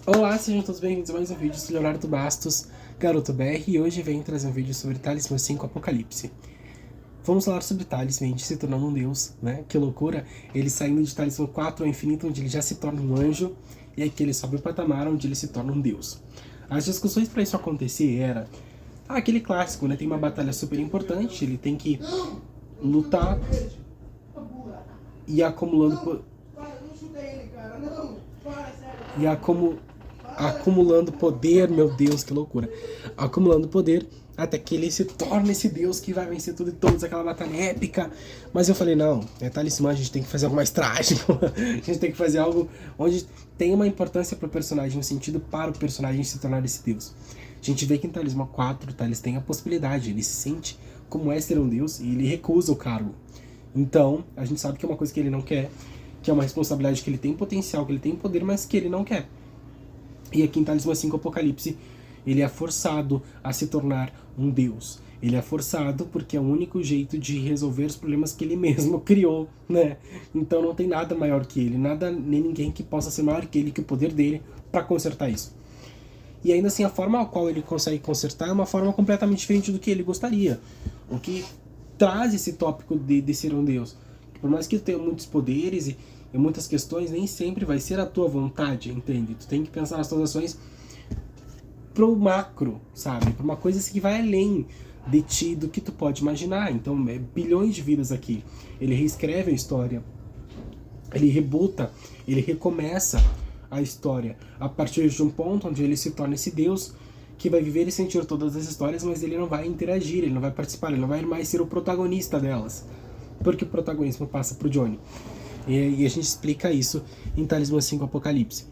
Olá, sejam todos bem-vindos a mais um vídeo. Eu sou Leonardo Bastos, Garoto BR, e hoje venho trazer um vídeo sobre Talismã 5 Apocalipse. Vamos falar sobre Talismã se tornando um deus, né? Que loucura! Ele saindo de Talismã 4 ao infinito, onde ele já se torna um anjo, e aqui ele sobe o patamar onde ele se torna um deus. As discussões para isso acontecer era aquele clássico, né? Tem uma batalha super importante, ele tem que lutar e acumulando acumulando poder, meu Deus, que loucura. Acumulando poder até que ele se torne esse deus que vai vencer tudo e todos, aquela batalha épica. Mas eu falei, não, é Talismã, a gente tem que fazer algo mais trágico. A gente tem que fazer algo onde tem uma importância para o personagem, um sentido para o personagem se tornar esse deus. A gente vê que em Talismã 4, Thales tem a possibilidade, ele se sente como é ser um deus e ele recusa o cargo. Então, a gente sabe que é uma coisa que ele não quer, que é uma responsabilidade que ele tem potencial, que ele tem poder, mas que ele não quer. E aqui em Talismã 5 Apocalipse, ele é forçado a se tornar um deus. Ele é forçado porque é o único jeito de resolver os problemas que ele mesmo criou, né? Então não tem nada maior que ele, nada nem ninguém que possa ser maior que ele, que o poder dele, para consertar isso. E ainda assim, a forma a qual ele consegue consertar é uma forma completamente diferente do que ele gostaria. O que traz esse tópico de ser um deus. Por mais que tu tenha muitos poderes e muitas questões, nem sempre vai ser a tua vontade, entende? Tu tem que pensar nas tuas ações pro macro, sabe? Pra uma coisa assim que vai além de ti, do que tu pode imaginar. Então, bilhões de vidas aqui. Ele reescreve a história, ele rebuta, ele recomeça a história a partir de um ponto onde ele se torna esse deus que vai viver e sentir todas as histórias, mas ele não vai interagir, ele não vai participar, ele não vai mais ser o protagonista delas, porque o protagonismo passa pro Johnny. E a gente explica isso em Talismã 5 Apocalipse.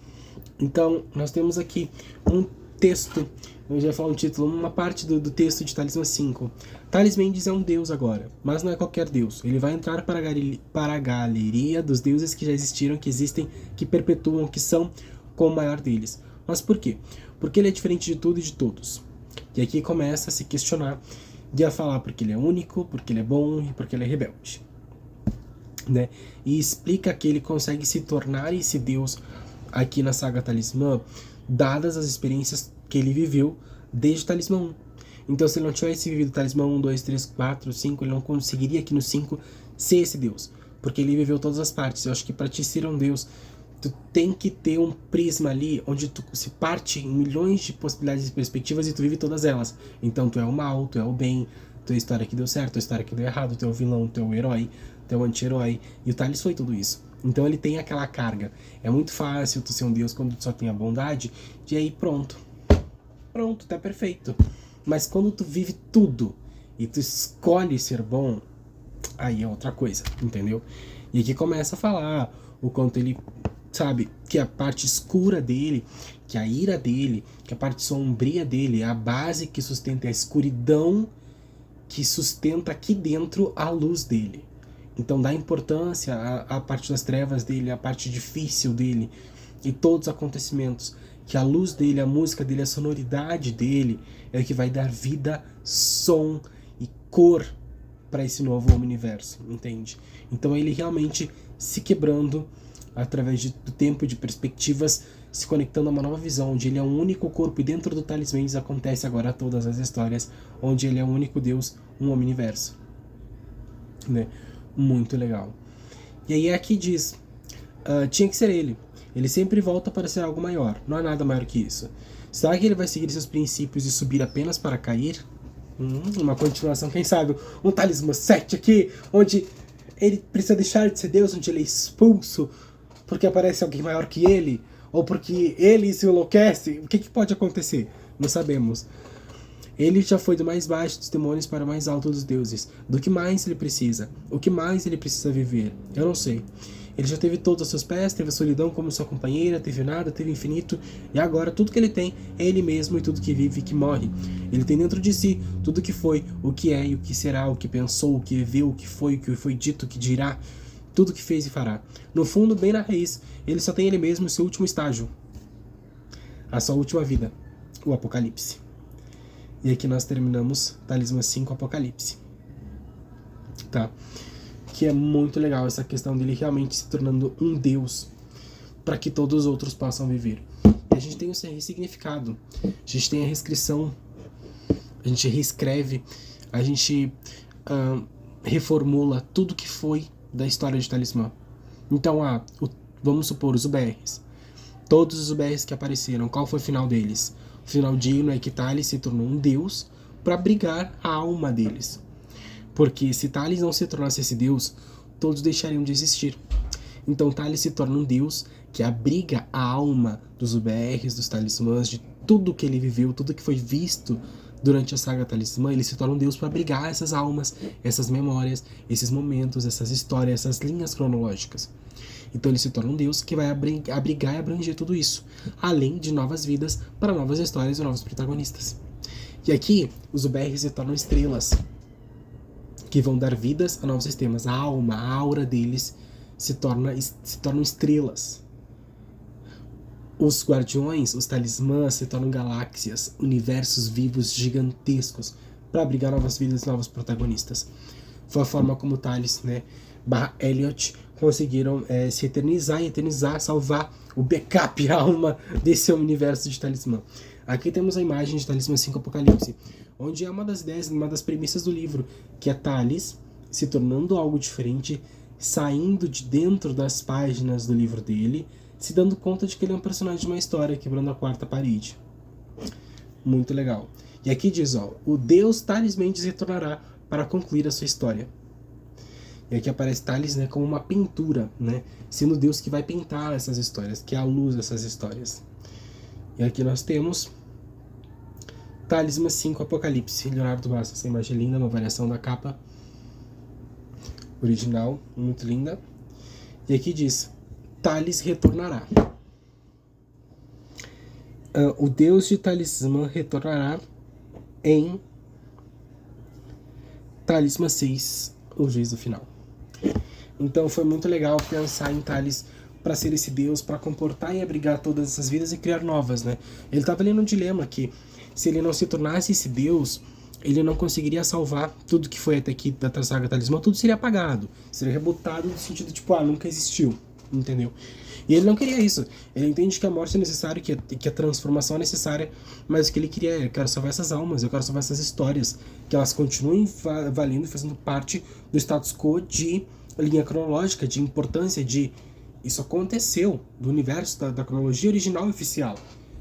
Então, nós temos aqui um texto, eu já falo um título, uma parte do texto de Talismã 5. Thales Mendes é um deus agora, mas não é qualquer deus. Ele vai entrar para a galeria dos deuses que já existiram, que existem, que perpetuam, que são como o maior deles. Mas por quê? Porque ele é diferente de tudo e de todos. E aqui começa a se questionar, e a falar porque ele é único, porque ele é bom e porque ele é rebelde. Né? E explica que ele consegue se tornar esse deus aqui na saga Talismã, dadas as experiências que ele viveu desde Talismã 1. Então, se ele não tivesse vivido Talismã 1, 2, 3, 4, 5, ele não conseguiria aqui no 5 ser esse deus, porque ele viveu todas as partes. Eu acho que para te ser um deus, tu tem que ter um prisma ali onde tu se parte em milhões de possibilidades e perspectivas e tu vive todas elas. Então tu é o mal, tu é o bem, tu é a história que deu certo, a história que deu errado, tu é o vilão, tu é o herói, tu é o anti-herói. E o Thales foi tudo isso. Então ele tem aquela carga. É muito fácil tu ser um deus quando tu só tem a bondade, e aí pronto. Pronto, tá perfeito. Mas quando tu vive tudo e tu escolhe ser bom, aí é outra coisa, entendeu? E aqui começa a falar o quanto ele sabe que a parte escura dele, que a ira dele, que a parte sombria dele é a base que sustenta a escuridão, que sustenta aqui dentro a luz dele. Então dá importância à parte das trevas dele, à parte difícil dele e todos os acontecimentos, que a luz dele, a música dele, a sonoridade dele é o que vai dar vida, som e cor para esse novo universo, entende? Então ele realmente se quebrando através do tempo e de perspectivas, se conectando a uma nova visão, onde ele é um único corpo e dentro do Thales Mendes acontece agora todas as histórias, onde ele é um único Deus, um universo, né? Muito legal. E aí aqui diz, tinha que ser ele. Ele sempre volta para ser algo maior. Não há nada maior que isso. Será que ele vai seguir seus princípios e subir apenas para cair? Uma continuação, quem sabe? Um Talismã 7 aqui, onde ele precisa deixar de ser Deus, onde ele é expulso porque aparece alguém maior que ele, ou porque ele se enlouquece. O que pode acontecer? Não sabemos. Ele já foi do mais baixo dos demônios para o mais alto dos deuses. Do que mais ele precisa? O que mais ele precisa viver? Eu não sei. Ele já teve todos os seus pés, teve a solidão como sua companheira, teve nada, teve infinito, e agora tudo que ele tem é ele mesmo e tudo que vive e que morre. Ele tem dentro de si tudo que foi, o que é e o que será, o que pensou, o que viu, o que foi dito, o que dirá, tudo que fez e fará. No fundo, bem na raiz, ele só tem ele mesmo e seu último estágio, a sua última vida, o Apocalipse. E aqui nós terminamos Talismã 5 Apocalipse. Tá? Que é muito legal essa questão dele realmente se tornando um deus. para que todos os outros possam viver. E a gente tem o ressignificado, a gente tem a reescrição, a gente reescreve, a gente reformula tudo que foi da história de Talismã. Então, vamos supor, os UBRs. Todos os UBRs que apareceram, qual foi o final deles? O final digno é que Thales se tornou um deus para abrigar a alma deles. Porque se Thales não se tornasse esse deus, todos deixariam de existir. Então Thales se torna um deus que abriga a alma dos UBRs, dos talismãs, de tudo que ele viveu, tudo que foi visto durante a saga Talismã. Ele se torna um deus para abrigar essas almas, essas memórias, esses momentos, essas histórias, essas linhas cronológicas. Então ele se torna um deus que vai abrigar e abranger tudo isso, além de novas vidas para novas histórias e novos protagonistas. E aqui os UBRs se tornam estrelas que vão dar vidas a novos sistemas. A alma, a aura deles se tornam estrelas. Os guardiões, os talismãs se tornam galáxias, universos vivos gigantescos para abrigar novas vidas e novos protagonistas. Foi a forma como Thales, Elliot conseguiram se eternizar, salvar o backup, a alma desse universo de Talismã. Aqui temos a imagem de Talismã 5 Apocalipse, onde é uma das ideias, uma das premissas do livro, que é Thales se tornando algo diferente, saindo de dentro das páginas do livro dele, se dando conta de que ele é um personagem de uma história, quebrando a quarta parede. Muito legal. E aqui diz, o deus Thales Mendes retornará para concluir a sua história. E aqui aparece Thales, como uma pintura, sendo o deus que vai pintar essas histórias, que é a luz dessas histórias. E aqui nós temos Talismã 5 Apocalipse, Leonardo Bassa, essa imagem linda, uma variação da capa original, muito linda. E aqui diz, Thales retornará. O deus de Talismã retornará em Talismã 6, o juízo final. Então foi muito legal pensar em Thales para ser esse deus, para comportar e abrigar todas essas vidas e criar novas, Ele estava ali num dilema que, se ele não se tornasse esse deus, ele não conseguiria salvar tudo que foi até aqui da saga Talismã, tudo seria apagado, seria rebutado no sentido nunca existiu, entendeu? E ele não queria isso, ele entende que a morte é necessária, que a transformação é necessária, mas o que ele queria eu quero salvar essas almas, eu quero salvar essas histórias, que elas continuem valendo e fazendo parte do status quo de linha cronológica, de importância, isso aconteceu do universo da cronologia original e oficial,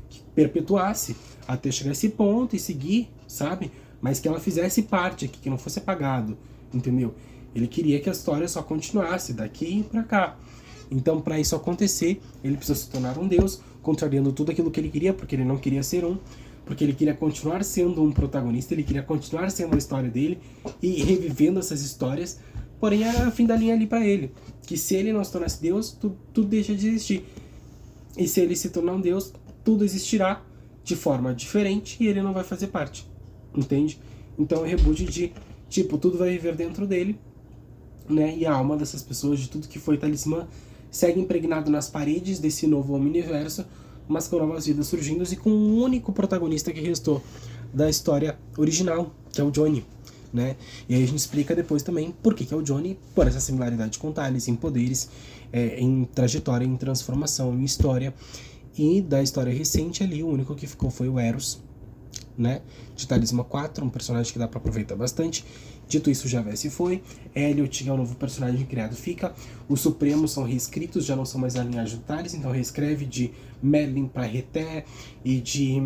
que perpetuasse até chegar a esse ponto e seguir, sabe? Mas que ela fizesse parte aqui, que não fosse apagado, entendeu? Ele queria que a história só continuasse daqui pra cá. Então, para isso acontecer, ele precisa se tornar um deus, contrariando tudo aquilo que ele queria, porque ele não queria ser porque ele queria continuar sendo um protagonista, ele queria continuar sendo a história dele e revivendo essas histórias. Porém, era o fim da linha ali para ele, que se ele não se tornasse Deus, tudo deixa de existir. E se ele se tornar um Deus, tudo existirá de forma diferente e ele não vai fazer parte, entende? Então é o reboot de, tudo vai viver dentro dele, e a alma dessas pessoas, de tudo que foi Talismã, segue impregnado nas paredes desse novo universo, mas com novas vidas surgindo e com um único protagonista que restou da história original, que é o Johnny. E aí a gente explica depois também por que é o Johnny, por essa similaridade com Thales, em poderes, em trajetória, em transformação, em história. E da história recente ali, o único que ficou foi o Eros, de Talismã 4, um personagem que dá pra aproveitar bastante. Dito isso, Javé se foi, Elliot, que é o novo personagem criado, fica. Os Supremos são reescritos, já não são mais a linhagem de Thales, então reescreve de Merlin pra Reté e de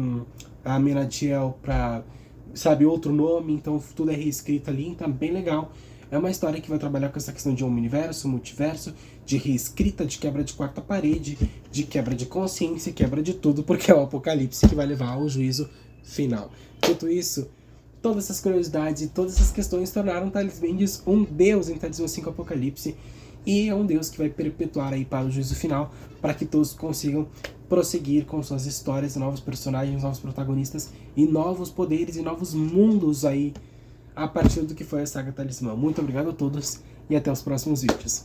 Amenadiel pra, outro nome, então tudo é reescrito ali, então bem legal. É uma história que vai trabalhar com essa questão de universo, multiverso, de reescrita, de quebra de quarta parede, de quebra de consciência, quebra de tudo, porque é o Apocalipse que vai levar ao juízo final. Dito isso, todas essas curiosidades e todas essas questões tornaram Thales Mendes um deus em Talismã 5 Apocalipse, e é um deus que vai perpetuar aí para o juízo final, para que todos consigam prosseguir com suas histórias, novos personagens, novos protagonistas e novos poderes e novos mundos aí a partir do que foi a saga Talismã. Muito obrigado a todos e até os próximos vídeos.